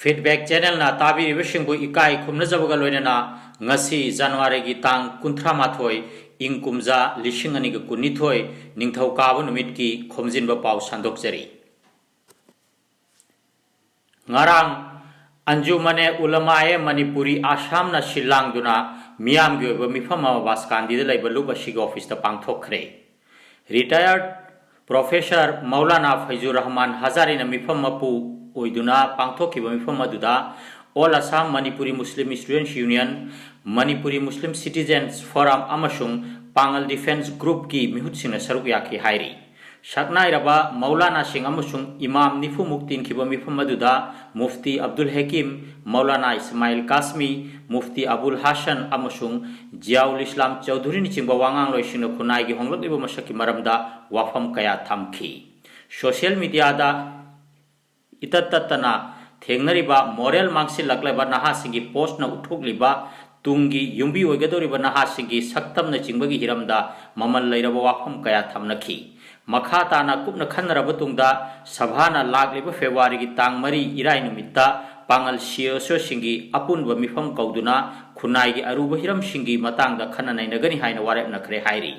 Feedback channel ना ताबीरिबसिंगबु इकाई खुमनजबगा लोइनना ngasi January gi tang 38 ing kumja 2019 ningthau kabu numit ki khomjinba paw sandokjari ngarang anjumane ulamae manipuri assam na shillang duna miyam gi oba mifam waskandi de laiba luba sig office ta pangthokre retired professor maulana faizur rahman hazari na mifam mapu oiduna pangthokkiba mifam aduda All Assam Manipuri Muslim Students Union, Manipuri Muslim Citizens Forum Amasung Pangal Defense Group ki mihut sing saruk yaki hairi. Saknai raba Maulana Singh Amasung Imam Nifu Muktin kiba mifam maduda Mufti Abdul Hakim, Maulana Ismail Kasmi, Mufti Abul Hasan Amasung Jiaul Islam Chaudhuri ni chingba wangang loi sing khunai gi honglok iba masaki maramda wafam kaya thamki. Social media da itatatana थेंगनरिबा moral मांगसिल लकलेबा नहासिंगी post न उठोगलिबा तुंगी युंबी ओइगदोरिबा नहासिंगी सक्तम न चिंगबगी हिरमदा ममल लैरबा वाफम कया थमनखी मखा ताना कुपन खन्नरबा तुंगदा सभाना लागलिबा फेब्रुवारी गी तांग मरी इराय नुमित्ता पांगल सियोसो सिंगी अपुनबा मिफम कौदुना खुनाइगी अरुबा हिरम सिंगी मतांगदा खन्ननाय नगनि हायना वारेप नखरे हायरी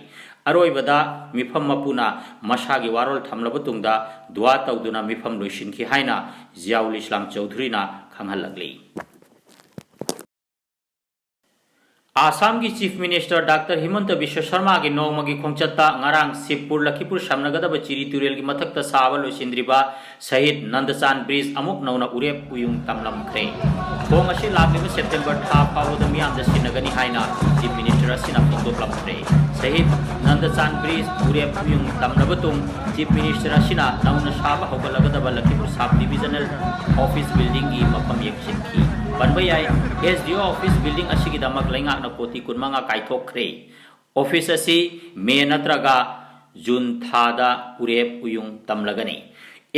अरोइबदा मिफम मपुना मसागी वारोल थमलबा तुंगदा दुआ तौदुना मिफम लोइसिनखि हायना जियाउल इस्लाम चौधरीना खंगहलगली आसाम की chief minister doctor Himanta Biswa Sharma की नौमगी खोंचत्ता ngarang सिपपुर लखीपुर सामनगदब चिरी तुरेल की मथक्ता सावा लोइसिंद्रिबा शहीद नंदचान ब्रिज अमुक नौना उरेप उयुंग तमलमख्रे खोंग असी लागिबा सेप्टेम्बर था फावोद मियाम दसिनगनि हायना चीफ मिनिस्टर असिना फोंदोक्लमख्रे शहीद नंदचान ब्रिज उरेप उयुंग तमनबतुंग चीफ मिनिस्टर असिना नौना साबा हौगलगदब Lakhipur sub divisional office building की मफम यक्षिनखी बनबयाई एसडीओ ऑफिस बिल्डिंग असिगी दमक लैंगा न कोटी कुनमंगा काइथोक्रे ऑफिस असी मे नत्रगा जून थादा उरेप उयुंग तमलगनी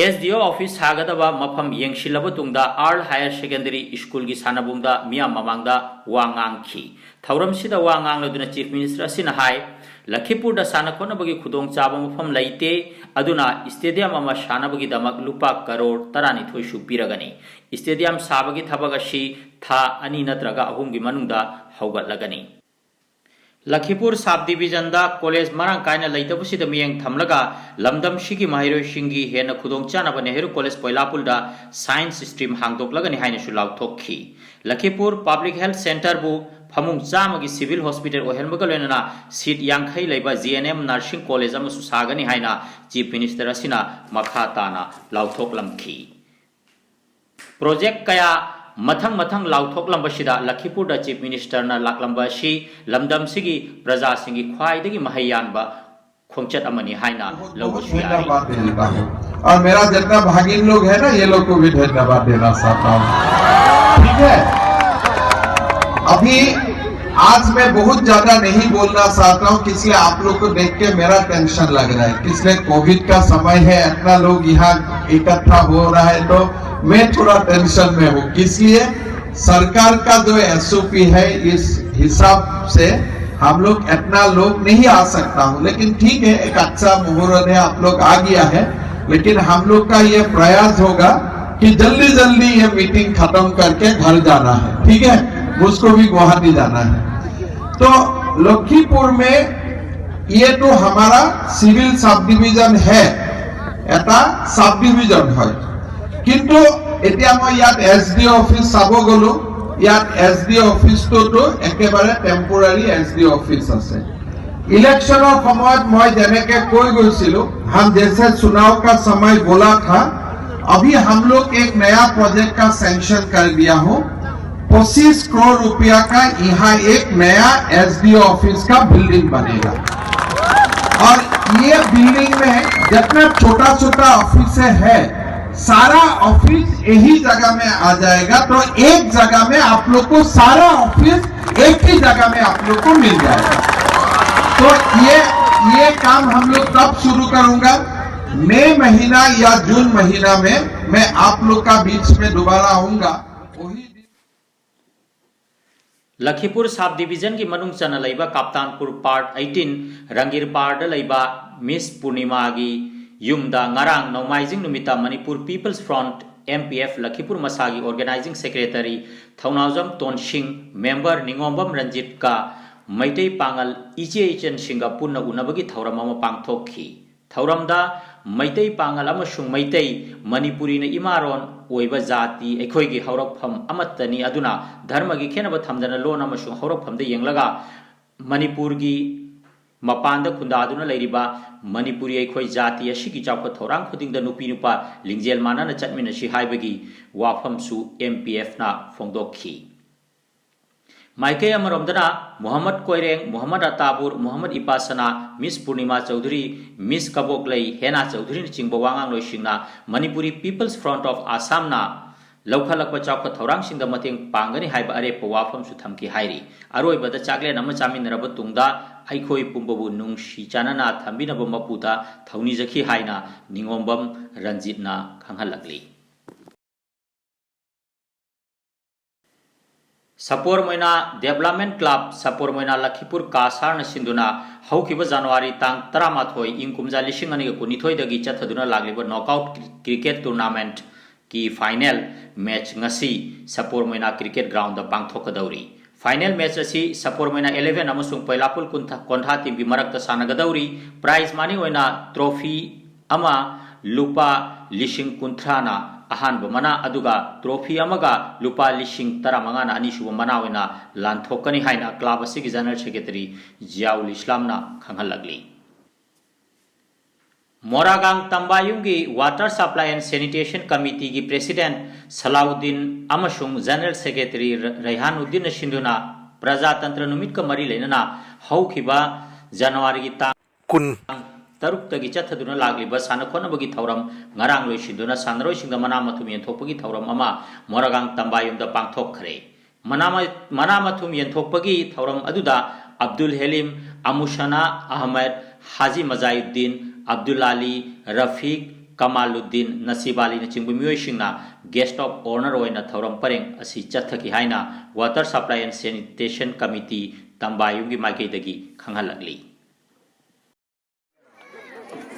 एसडीओ ऑफिस सागदबा मफम यंगशिलब तुंगदा आर्ल हायर सेकेंडरी स्कूल की सानबुंगदा मिया ममांगदा वांगांगखी थौरमसिदा वांगांगलदुना चीफ मिनिस्टर असिना हाय लखीपुर सानखोनबगी खुदोंग चाबा मफम लैते अदुना स्टेडियम अमा सानबगी दमक लुपा करोड़ 12 पिरगनी स्टेडियम साबगी थबग असी था अनि नत्रगा अहुमगी मनुंगदा हौगतलगनी लखीपुर सब डिविजन दा कॉलेज मरंग कायना लैतबसिद मियंग थमलगा लमदम सिगी माहिरोय सिंगी हेन खुदोंग चानब नेहरू कॉलेज पोइलापुलदा साइंस स्ट्रीम हांगदोकलगनी हायनसु लाउथोखी लखीपुर पब्लिक हेल्थ सेंटर बु फमुंग चामगी सिविल हॉस्पिटल ओहेलमगा लोइनना सीट यांखै लैबा जीएनएम नर्सिंग कॉलेज अमसु सागनी हायना चीफ मिनिस्टर असिना मखा ताना लाउथोकलमखी प्रोजेक्ट कया मथंग मथंग लाउथोकलंबसिदा लखीपुर दा चीफ मिनिस्टर ना लाकलंबासी लमदम सिगी प्रजा सिंगी ख्वाइदगी महयानबा खोंचत अमनी हायना लौबसु यारी और मेरा जितना भागिन लोग है ना ये लोग को भी धन्यवाद देना चाहता हूँ ठीक है अभी आज मैं बहुत ज्यादा नहीं बोलना चाहता हूँ इसलिए आप लोग को देख के मेरा टेंशन लग रहा है इसलिए कोविड का समय है इतना लोग यहाँ इकट्ठा हो रहा है तो मैं थोड़ा टेंशन में हूँ इसलिए सरकार का जो एसओपी है इस हिसाब से हम लोग इतना लोग नहीं आ सकता हूँ लेकिन ठीक है एक अच्छा मुहूर्त है आप लोग आ गया है लेकिन हम लोग का ये प्रयास होगा कि जल्दी जल्दी ये मीटिंग खत्म करके घर जाना है ठीक है मुझको भी गुवाहाटी जाना है तो लखीपुर में ये तो हमारा सिविल सब डिविजन है এটা सब डिविजन है किंतु এতিয়া মই ইয়াত এসডি অফিস চাব গলো ইয়াত এসডি অফিসটো একেবাৰে টেম্পোৰাৰী এসডি অফিস আছে इलेक्शनर সময়ত মই যেনেকে কৈ গৈছিলো हम जैसे चुनाव का समय बोला था अभी हम लोग एक नया प्रोजेक्ट का सैंक्शन कर दिया हूं 25 करोड़ रुपया का यहाँ एक नया एसडीओ ऑफिस का बिल्डिंग बनेगा और ये बिल्डिंग में जितना छोटा छोटा ऑफिस है सारा ऑफिस यही जगह में आ जाएगा तो एक जगह में आप लोग को सारा ऑफिस एक ही जगह में आप लोग को मिल जाएगा तो ये काम हम लोग तब शुरू करूंगा मई महीना या जून महीना में मैं आप लोग का बीच में दोबारा आऊंगा लखीपुर सब डिविजन की मनुंग चना लैबा कप्तानपुर पार्ट 18 रंगीर पार्ट लैबा मिस पूर्णिमा की युमदा ngarang नौमाइजिंग नुमिता Manipur peoples front MPF Lakhipur Masagi Organizing Secretary Thaunawjam Tonsing Member Ningombam Ranjit ka Maitei Pangal Iche Ichen Singa Punna Unabagi Thauram ama pangthokhi Thauramda Maitei Pangal amasung Maitei Manipuri na imaron oiba jati ekhoigi haurakpham amatani aduna dharmagi khenaba thamdana lon amasung haurakpham de yenglaga Manipurgi Mapanda Kunda aduna leiriba Manipuri ekhoi jati ashiki chawka thorang khudingda nupi nupa lingjel manana chatmina si haibagi wafam su MPF na phongdokhi Maike Amaromdana Muhammad Koireng, Muhammad Atabur, Muhammad Ipasana, Miss Purnima Chaudhary, Miss Kaboklei, Hena Chaudhary Chingba Wangang Loisingna, Manipuri People's Front of Assam na Lokhalakwa Chawka Thorang Singda Mateng Pangani Haiba Are Pawafam Suthamki Hairi. Aroi Bada Chagle Namachamin Rabatungda, Aikoi Pumbabu Nung Shichanana, Thambina Bamaputa, Thaunizaki Haina, Ningombam Ranjitna Kanghalakli. Sapor Moina Development Club Sapor Moina Lakhipur Kasar na Sinduna Haukiba January tang Taramathoi Inkumja Lishingani Kunithoi dagi chathaduna lagliba knockout cricket tournament ki final match ngasi Sapor Moina cricket ground da pangthokadauri final match asi Sapor Moina 11 amasung Pailapul Kontha team gi marakta sanagadauri prize money oina trophy ama lupa lishing kuntrana ahan mana aduga trophy amaga lupa lishing taramanga na anishuba mana wena lanthokani haina club asigi general secretary Jiaul Islam na khanghalagli Moragang Tambayungi Water Supply and Sanitation Committee gi President Salahuddin Amashung General Secretary Raihanuddin Shinduna Prajatantra Numit ka mari lenana haukiba January gi ta kun Taruk tagi chathaduna lagliba sanakhonabagi thauram ngarang loisinduna sanroi singda manamathum yenthokpagi thauram ama Moragang Tambayumda pangthokkhre manamathum yenthokpagi thauram aduda Abdul Halim Amushana Ahmed Haji Mazayuddin Abdul Ali Rafiq Kamaluddin Nasib Ali na chingbu miyoi singna guest of honor oina thauram pareng asi chathaki haina Water Supply and Sanitation Committee Tambayumgi maikeidagi khanghalagli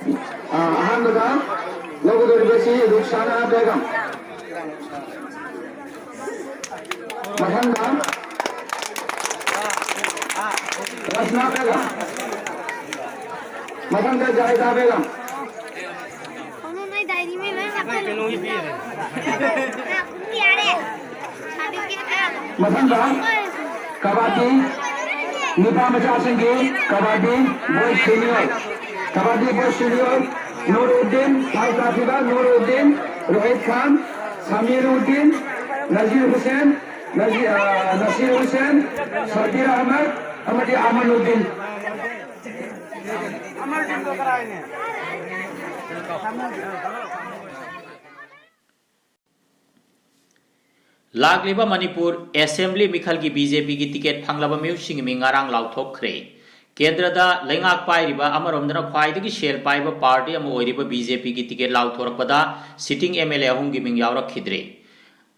अहमदा लोगोदरबेसी रुखसाना बेगम महंगा रसना बेगम महंगा जायदा बेगम उन्होंने diary में मैं सबको लिख दिया है महंगा कबड्डी निपा मचा संगे kabaddi boy senior Kabaddi Boys Senior, Nuruddin, South Africa, Nuruddin, Rohit Khan, Samiruddin, Nazir Hussain, Nasir Hussain, Sabir Ahmed, Ahmadi Amanuddin. Lagliba Manipur Assembly Mikhal ki BJP ki ticket phanglaba miusing mi ngarang lauthokkhre Kendrada Lengak Pairiba Amaromdana Khwaidagi Shell Paiba Party ama oiriba BJP ki ticket lauthorakpada sitting MLA ahumgi ming yaurakkhidre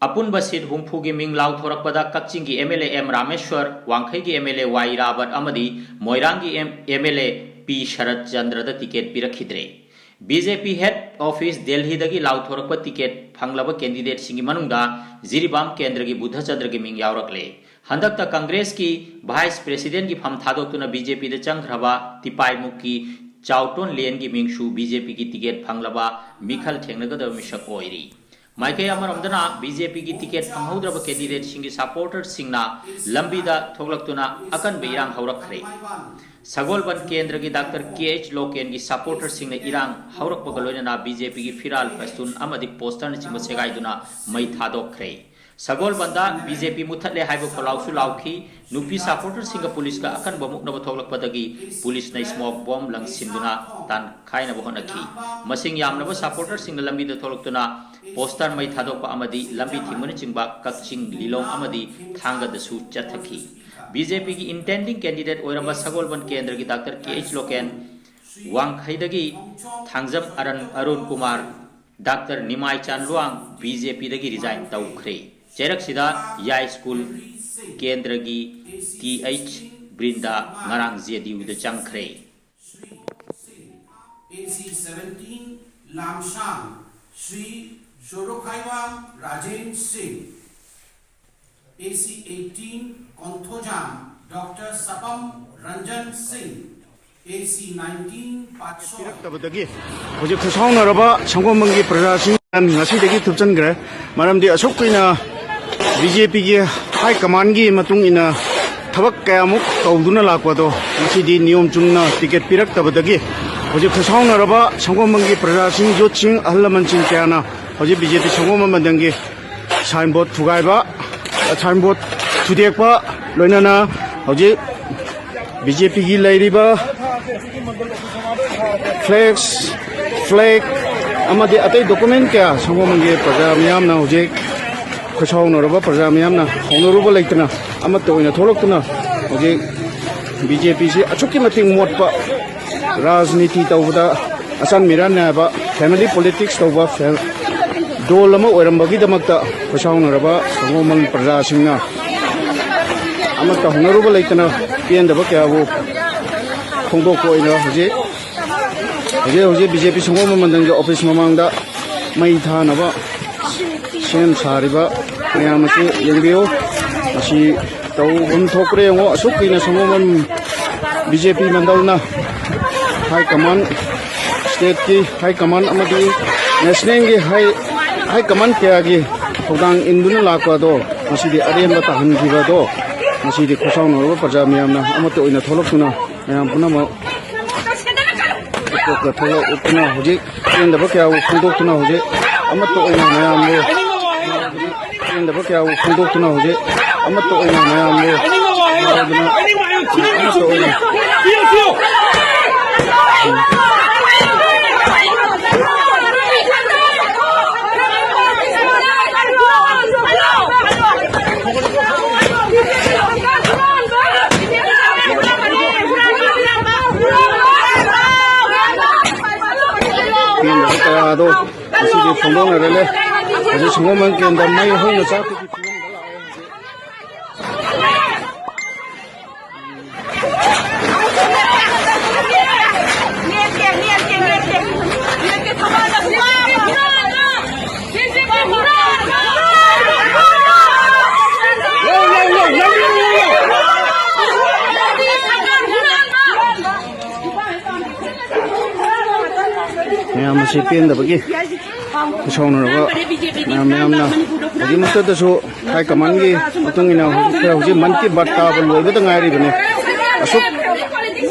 Apun basit humpugi ming lauthorakpada Kakching ki MLA M Rameshwar Wangkhai ki MLA Y Rabat amadi Moirangi MLA P Sharat Chandrada ticket pirakhidre BJP head office Delhi dagi lauthorakpa ticket phanglaba candidate singi manungda Jiribam Kendra ki Buddha Chandra ki ming yaurakle Handakta Congress ki Vice President ki pham thadokuna BJP de changhraba Tipai Mukhi Chauton Lien ki mingshu BJP ki ticket phanglaba Mikhal Thengnaga misak oiri Maike Amaromdana BJP ki ticket phanghaudraba candidate singi supporters singna lambida thoglaktuna akan beirang haurakhre Sagolban Kendra ki Dr. KH Loken ki supporters singna irang haurakpaga loinana BJP ki firal fastun amadi poster na chimba segaiduna mai thadokre Sagol banda BJP muthatle haiba kholausu lauki nupi supporter singa police ka akan bamuk na bathoglak padagi police na smoke bomb lang sinduna tan khaina bohonaki masing yamna ba supporter singa lambi da tholoktuna poster mai thadok pa amadi lambi thimani chingba kakching lilong amadi thanga da su chathaki BJP ki intending candidate oiramba Sagol ban kendra ki Dr. KH Loken wang khaidagi thangjam Arun Kumar Dr. Nimai Chanluang BJP dagi resign taukhre Cherak Sida Yai School Kendragi TH Brinda Ngarang ZDU the Changkre AC 17 Lamshan Sri Shorokhaiwam Rajen Singh, AC 18 Konthojam Dr. Sapam Ranjan Singh, AC 19 Patso. ꯇꯕꯗꯒꯤ ꯍꯧꯖꯤꯛ ꯈꯨꯠꯁꯥꯎꯅꯔꯕ ꯁꯪꯒꯣꯝꯕꯪꯒꯤ ꯄ꯭ꯔꯖꯥꯁꯤꯡ ꯉꯁꯤꯗꯒꯤ ꯊꯨꯞꯆꯟꯈ꯭ꯔꯦ ꯃꯔꯝꯗꯤ ꯑꯁꯨꯛ ꯀꯨꯏꯅ BJPꯒꯤ ꯍꯥꯏ ꯀꯃꯥꯟꯒꯤ ꯃꯇꯨꯡ ꯏꯟꯅ ꯊꯕꯛ ꯀꯌꯥꯃꯨꯛ ꯇꯧꯗꯨꯅ ꯂꯥꯛꯄꯗꯣ ꯉꯁꯤꯗꯤ ꯅꯤꯌꯣꯝ ꯆꯨꯝꯅ ꯇꯤꯀꯦꯠ ꯄꯤꯔꯛꯇꯕꯗꯒꯤ ꯍꯧꯖꯤꯛ ꯈꯨꯠꯁꯥꯎꯅꯔꯕ ꯁꯪꯒꯣꯝꯕꯪꯒꯤ ꯄ꯭ꯔꯖꯥꯁꯤꯡ ꯌꯨꯠꯁꯤꯡ ꯑꯍꯜ ꯂꯃꯟꯁꯤꯡ ꯀꯌꯥꯅ ꯍꯧꯖꯤꯛ BJP ꯁꯪꯒꯣꯝꯕꯪꯒꯤ ꯁꯥꯏꯟꯕꯣꯔꯗ ꯊꯨꯒꯥꯏꯕ ꯁꯥꯏꯟꯕꯣꯔꯗ ꯊꯨꯗꯦꯛꯄ ꯂꯣꯏꯅꯅ ꯍꯧꯖꯤꯛ BJPꯒꯤ ꯂꯩꯔꯤꯕ ꯐ꯭ꯂꯦꯛ ꯑꯃꯗꯤ ꯑꯇꯩ ꯗꯣꯀꯨꯃꯦꯟ ꯀꯌꯥ ꯁꯪꯒꯣꯝꯕꯪꯒꯤ ꯄ꯭ꯔꯖꯥ ꯃꯤꯌꯥꯝꯅ ꯍꯧꯖꯤꯛ ꯈꯨꯠꯁꯥꯎꯅꯔꯕ ꯄ꯭ꯔꯖꯥ ꯃꯤꯌꯥꯝꯅ ꯍꯧꯅꯔꯨꯕ ꯂꯩꯇꯅ ꯑꯃꯠꯇ ꯑꯣꯏꯅ ꯊꯣꯛꯂꯛꯇꯨꯅ ꯍꯧꯖꯤꯛ BJPꯁꯤ ꯑꯁꯨꯛꯀꯤ ꯃꯇꯤꯛ ꯃꯣꯠꯄ ꯔꯥꯖꯅꯤꯇꯤ ꯇꯧꯕꯗ ꯑꯆꯟ ꯃꯤꯔꯥꯟ ꯅꯥꯏꯕ ꯐꯦꯃꯤꯂꯤ ꯄꯣꯂꯤꯇꯤꯛꯁ ꯇꯧꯕ ꯗꯣꯜ ꯑꯃ ꯑꯣꯏꯔꯝꯕꯒꯤꯗꯃꯛꯇ ꯈꯨꯠꯁꯥꯎꯅꯔꯕ ꯁꯪꯒꯣꯝꯕꯪ ꯄ꯭ꯔꯖꯥꯁꯤꯡꯅ ꯑꯃꯠꯇ ꯍꯧꯅꯔꯨꯕ ꯂꯩꯇꯅ ꯄꯦꯟꯗꯕ ꯀꯌꯥꯕꯨ ꯐꯣꯡꯗꯣꯛꯄ ꯑꯣꯏꯅ ꯍꯧꯖꯤꯛ BJP ꯁꯪꯒꯣꯝꯕꯪ ꯃꯟꯗꯜꯒꯤ ꯑꯣꯐꯤꯁ ꯃꯃꯥꯡꯗ ꯃꯩ ꯊꯥꯅꯕ ꯁꯦꯝ ꯁꯥꯔꯤꯕ ꯃꯌꯥꯝ ꯑꯁꯤ ꯌꯦꯡꯕꯤꯌꯨ ꯃꯁꯤ ꯇꯧꯐꯝ ꯊꯣꯛꯄ꯭ꯔꯥ ꯌꯦꯡꯉꯣ ꯑꯁꯨꯛ ꯀꯨꯏꯅ ꯁꯪꯒꯣꯝꯕꯪ BJP ꯃꯟꯗꯜꯅ ꯍꯥꯏ ꯀꯃꯥꯟ ꯁ꯭ꯇꯦꯠꯀꯤ ꯍꯥꯏ ꯀꯃꯥꯟ ꯑꯃꯗꯤ ꯅꯦꯁꯅꯦꯜꯒꯤ ꯍꯥꯏ ꯀꯃꯥꯟ ꯀꯌꯥꯒꯤ ꯊꯧꯗꯥꯡ ꯏꯟꯗꯨꯅ ꯂꯥꯛꯄꯗꯣ ꯉꯁꯤꯗꯤ ꯑꯔꯦꯝꯕ ꯇꯥꯍꯟꯈꯤꯕꯗꯣ ꯉꯁꯤꯗꯤ ꯈꯨꯠꯁꯥꯎꯅꯔꯕ ꯄ꯭ꯔꯖꯥ ꯃꯤꯌꯥꯝꯅ ꯑꯃꯠꯇ ꯑꯣꯏꯅ ꯊꯣꯛꯂꯛꯇꯨꯅ ꯃꯌꯥꯝ ꯄꯨꯝꯅꯃꯛ ꯊꯣꯛꯂꯛꯇꯨꯅ ꯍꯧꯖꯤꯛ ꯄꯦꯟꯗꯕ ꯀꯌꯥꯕꯨ ꯐꯣꯡꯗꯣꯛꯇꯨꯅ ꯍꯧꯖꯤꯛ ꯑꯃꯠꯇ ꯑꯣꯏꯅ ꯃꯌꯥꯝꯕꯨ ꯄꯦꯟꯗꯕ ꯀꯌꯥꯕꯨ ꯐꯣꯡꯗꯣꯛꯇꯨꯅ ꯍꯧꯖꯤꯛ ꯑꯃꯠꯇ ꯑꯣꯏꯅ ꯃꯌꯥꯝꯕꯨ ꯑꯃꯠꯇ ꯑꯣꯏꯅ ꯀꯌꯥꯗꯣ ꯉꯁꯤꯗꯤ ꯐꯣꯡꯗꯣꯛꯅꯔꯦ ꯍꯧꯖꯤꯛ ꯁꯪꯒꯣꯝꯕꯪ ꯀꯦꯟꯗ꯭ꯔ ꯃꯩ ꯍꯧꯅ ꯆꯥꯛꯄꯒꯤ ꯐꯤꯕꯝꯗ ꯃꯌꯥꯝ ꯑꯁꯤ ꯄꯦꯟꯗꯕꯒꯤ ꯈꯨꯠꯁꯥꯎꯅꯔꯕ ꯃꯌꯥꯝꯅ ꯍꯧꯖꯤꯛꯃꯛꯇꯗꯁꯨ ꯍꯥꯏ ꯀꯃꯥꯟꯒꯤ ꯃꯇꯨꯡ ꯏꯟꯅ ꯍꯧꯖꯤꯛ ꯃꯟ ꯀꯤ ꯕꯥꯠ ꯇꯥꯕ ꯂꯣꯏꯕꯗ ꯉꯥꯏꯔꯤꯕꯅꯤ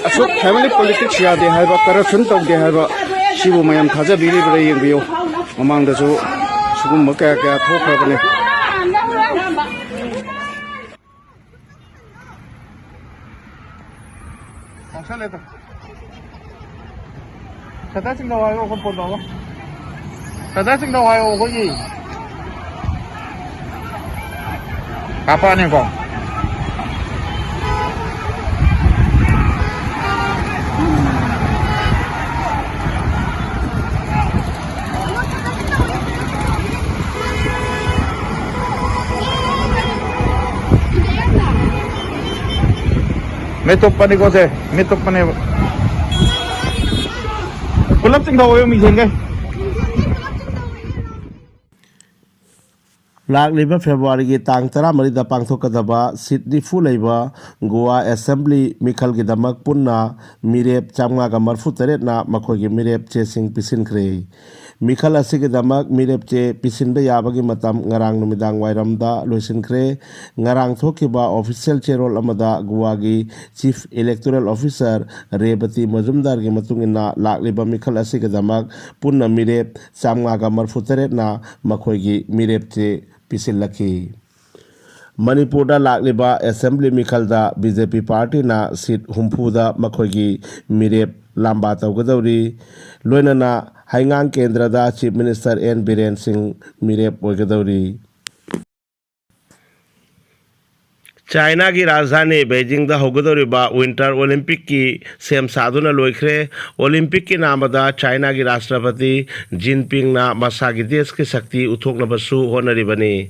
ꯑꯁꯨꯛ ꯐꯦꯃꯤꯂꯤ ꯄꯣꯂꯤꯇꯤꯛꯁ ꯌꯥꯗꯦ ꯍꯥꯏꯕ ꯀꯔꯞꯁꯟ ꯇꯧꯗꯦ ꯍꯥꯏꯕ ꯁꯤꯕꯨ ꯃꯌꯥꯝ ꯊꯥꯖꯕꯤꯔꯤꯕ꯭ꯔꯥ ꯌꯦꯡꯕꯤꯌꯨ ꯃꯃꯥꯡꯗꯁꯨ ꯁꯤꯒꯨꯝꯕ ꯀꯌꯥ ꯊꯣꯛꯈ꯭ꯔꯕꯅꯤ Sadating daw ayaw kung puno mo. Sadating daw ayaw ko yi. Kapan niyo ko? Metok pa ni ko se. Metok pa ni. Kulap ting daw yung misen kay. ꯂꯥꯛꯂꯤꯕ ꯐꯦꯕ꯭ꯔꯨꯋꯥꯔꯤꯒꯤ ꯇꯥꯡ 14ꯗ ꯄꯥꯡꯊꯣꯛꯀꯗꯕ ꯁꯤꯠ 90 ꯂꯩꯕ ꯒꯣꯋꯥ ꯑꯦꯁꯦꯝꯕ꯭ꯂꯤ ꯃꯤꯈꯜꯒꯤꯗꯃꯛ ꯄꯨꯟꯅ ꯃꯤꯔꯦꯞ 538ꯅ ꯃꯈꯣꯏꯒꯤ ꯃꯤꯔꯦꯞ ꯆꯦꯁꯤꯡ ꯄꯤꯁꯤꯟꯈ꯭ꯔꯦ꯫ ꯃꯤꯈꯜ ꯑꯁꯤꯒꯤꯗꯃꯛ ꯃꯤꯔꯦꯞ ꯆꯦ ꯄꯤꯁꯤꯟꯕ ꯌꯥꯕꯒꯤ ꯃꯇꯝ ꯉꯔꯥꯡ ꯅꯨꯃꯤꯗꯥꯡ ꯋꯥꯏꯔꯝꯗ ꯂꯣꯏꯁꯤꯟꯈ꯭ꯔꯦ꯫ ꯉꯔꯥꯡ ꯊꯣꯛꯈꯤꯕ ꯑꯣꯐꯤꯁꯤꯌꯦꯜ ꯆꯦꯔꯣꯜ ꯑꯃꯗ ꯒꯣꯋꯥꯒꯤ ꯆꯤꯐ ꯏꯂꯦꯛꯇꯣꯔꯦꯜ ꯑꯣꯐꯤꯁꯥꯔ ꯔꯦꯕꯇꯤ ꯃꯖꯨꯝꯗꯥꯔꯒꯤ ꯃꯇꯨꯡꯏꯟꯅ ꯂꯥꯛꯂꯤꯕ ꯃꯤꯈꯜ ꯑꯁꯤꯒꯤꯗꯃꯛ ꯄꯨꯟꯅ ꯃꯤꯔꯦꯞ 538ꯅ ꯃꯈꯣꯏꯒꯤ ꯃꯤꯔꯦꯞ ꯆꯦ ꯄꯤꯁꯤꯜꯂꯛꯈꯤ꯫ ꯃꯅꯤꯄꯨꯔꯗ ꯂꯥꯛꯂꯤꯕ ꯑꯦꯁꯦꯝꯕ꯭ꯂꯤ ꯃꯤꯈꯜꯗ BJP ꯄꯥꯔꯇꯤꯅ ꯁꯤꯠ 70ꯗ ꯃꯈꯣꯏꯒꯤ ꯃꯤꯔꯦꯞ ꯂꯥꯝꯕꯥ ꯇꯧꯒꯗꯧꯔꯤ꯫ ꯂꯣꯏꯅꯅ ꯍꯩꯉꯥꯡ ꯀꯦꯟꯗ꯭ꯔꯗ ꯆꯤꯐ ꯃꯤꯅꯤꯁꯇꯔ N ꯕꯤꯔꯦꯟ ꯁꯤꯡ ꯃꯤꯔꯦꯞ ꯑꯣꯏꯒꯗꯧꯔꯤ꯫ ꯆꯥꯏꯅꯥꯒꯤ ꯔꯥꯖꯙꯥꯅꯤ ꯕꯩꯖꯤꯡꯗ ꯍꯧꯒꯗꯧꯔꯤꯕ ꯋꯤꯟꯇꯔ ꯑꯣꯂꯤꯝꯄꯤꯛꯀꯤ ꯁꯦꯝ ꯁꯥꯗꯨꯅ ꯂꯣꯏꯈ꯭ꯔꯦ꯫ ꯑꯣꯂꯤꯝꯄꯤꯛꯀꯤ ꯅꯥꯃꯗ ꯆꯥꯏꯅꯥꯒꯤ ꯔꯥꯁꯇ꯭ꯔꯄꯇꯤ ꯖꯤꯟꯄꯤꯡꯅ ꯃꯁꯥꯒꯤ ꯗꯦꯁꯀꯤ ꯁꯛꯇꯤ ꯎꯠꯊꯣꯛꯅꯕꯁꯨ ꯍꯣꯠꯅꯔꯤꯕꯅꯤ꯫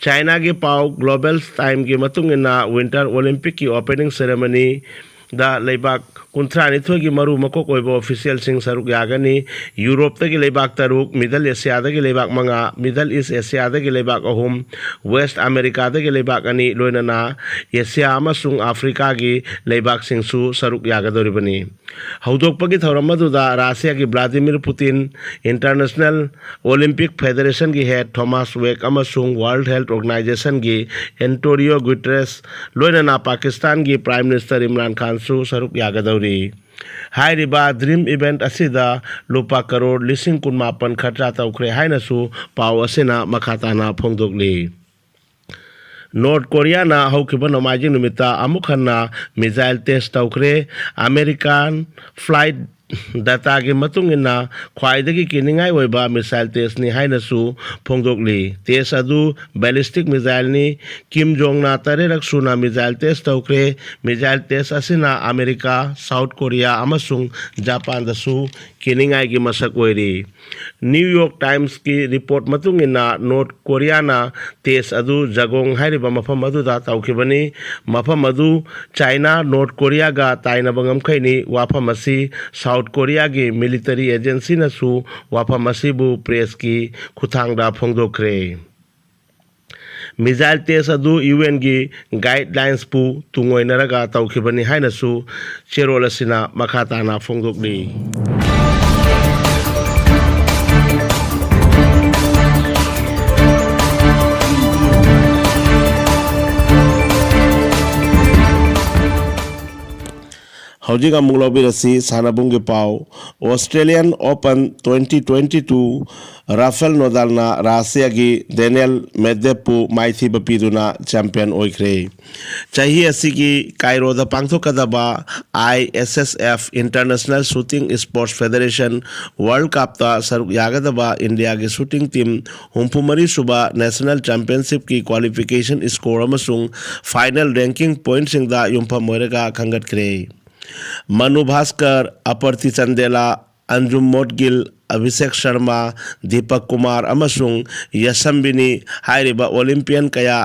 ꯆꯥꯏꯅꯥꯒꯤ ꯄꯥꯎ ꯒ꯭ꯂꯣꯕꯦꯜ ꯇꯥꯏꯝꯒꯤ ꯃꯇꯨꯡꯏꯟꯅ ꯋꯤꯟꯇꯔ ꯑꯣꯂꯤꯝꯄꯤꯛꯀꯤ ꯑꯣꯄꯦꯅꯤꯡ ꯁꯦꯔꯦꯃꯅꯤ दा लेबाक कुंथ्रानिथोय की मरु मकोक ओइबो ऑफिशियल सिंह सरुक यागनी यूरोप तक लेबाक तरुक मिडल एशिया तक लेबाक मंगा मिडल ईस्ट एशिया तक लेबाक अहुम वेस्ट अमेरिका तक लेबाक अनि लोइनना एशिया अमसुंग अफ्रीका की लेबाक सिंसु सरुक यागदोरिबनी हौदोकपगी थौरम मदुदा रशिया की Vladimir Putin international Olympic federation की हेड थॉमस वेक अमसुंग वर्ल्ड हेल्थ ऑर्गेनाइजेशन की एंटोनियो गुटेरेस लोइनना पाकिस्तान की प्राइम मिनिस्टर इमरान खान सु सरुक यागदौरी हाइरिबा ड्रीम इवेंट असिदा लुपा करोड़ लिसिंग कुनमापन खर्चा तौखरे हाइनसु पाव असिना मखाताना फोंदोकली नॉर्थ कोरिया ना हौखिबा नोमाइजिंग निमित्ता अमुक हन्ना missile test तौखरे American flight data की मतुंग इन्ना ख्वाइदगी किनिंगाई ओइबा मिसाइल टेस्ट नि हाइनसु फोंदोकली टेस्ट अदु बैलिस्टिक मिसाइल नि किम जोंग ना तरेरक सुना मिसाइल टेस्ट तौखरे मिसाइल टेस्ट असिना अमेरिका साउथ कोरिया अमसुंग जापान दसु किनिंगाई की मसक ओइरी न्यूयॉर्क टाइम्स की रिपोर्ट मतुंग इन्ना नॉर्थ कोरिया ना टेस्ट अदु जगोंग हाइरिबा मफम अदु दा तौखिबनी मफम अदु चाइना नॉर्थ कोरिया गा ताइनबा ngam वाफम असि साउथ कोरिया की मिलिटरी एजेंसी नसु वाफम असिबु प्रेस की खुथांगदा फोंदोखरे मिसाइल टेस्ट अदु यूएन की गाइडलाइंस पु तुंगोइनरगा तौखिबनी हाइनसु चेरोल असिना मखाताना फोंदोकली हौजिक अमुक लौबिरसी सानाबुंगे पाव ऑस्ट्रेलियन ओपन 2022 राफेल नोदालना रशिया की डेनियल मेदवेदेवपु माइथीबा पीदुना चैंपियन ओइख्रे चाही असि की कायरोदा पांगथोकदबा ISSF international shooting sports federation world cup ता सरुक यागदबा इंडिया की शूटिंग टीम हुमफुमरी सुबा नेशनल चैंपियनशिप की क्वालिफिकेशन स्कोर अमसुंग फाइनल रैंकिंग पॉइंट सिंगदा युमफम मोरेगा खंगतख्रे मनु भास्कर अपर्ति चंदेला अंजुम मोटगिल अभिषेक शर्मा दीपक कुमार अमसुंग यशंबिनी हाइरिबा ओलंपियन कया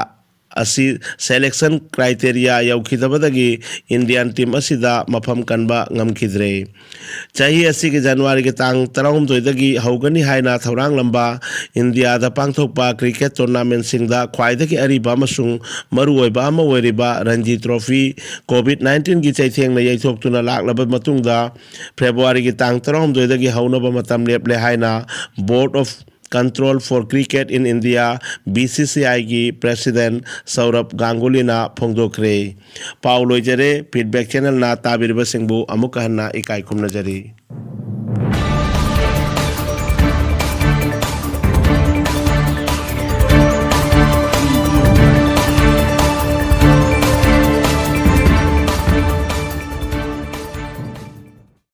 असी सेलेक्शन क्राइटेरिया यौखिदबदगी इंडियन टीम असिदा मफम कनबा ngमखिद्रे चाही असी के जनवरी के तांग 13 हौगनी हाइना थौरांग लंबा इंडिया दा पांगथोकपा क्रिकेट टूर्नामेंट सिंगदा ख्वाइदगी अरिबा अमसुंग मरुओइबा अमा ओइरिबा रणजी ट्रॉफी कोविड-19 की चैथेंग न यैथोकतुना लाकलब मतुंगदा फेब्रुआरी के तांग 13 हौनबा मतम लेपले हाइना board of control for cricket in India BCCI की प्रेसिडेंट सौरभ गांगुली ना फोंदोखरे पाउ लोइजरे फीडबैक चैनल ना ताबिरबा सिंबु अमुक हन्ना इकाई खुमनजरी।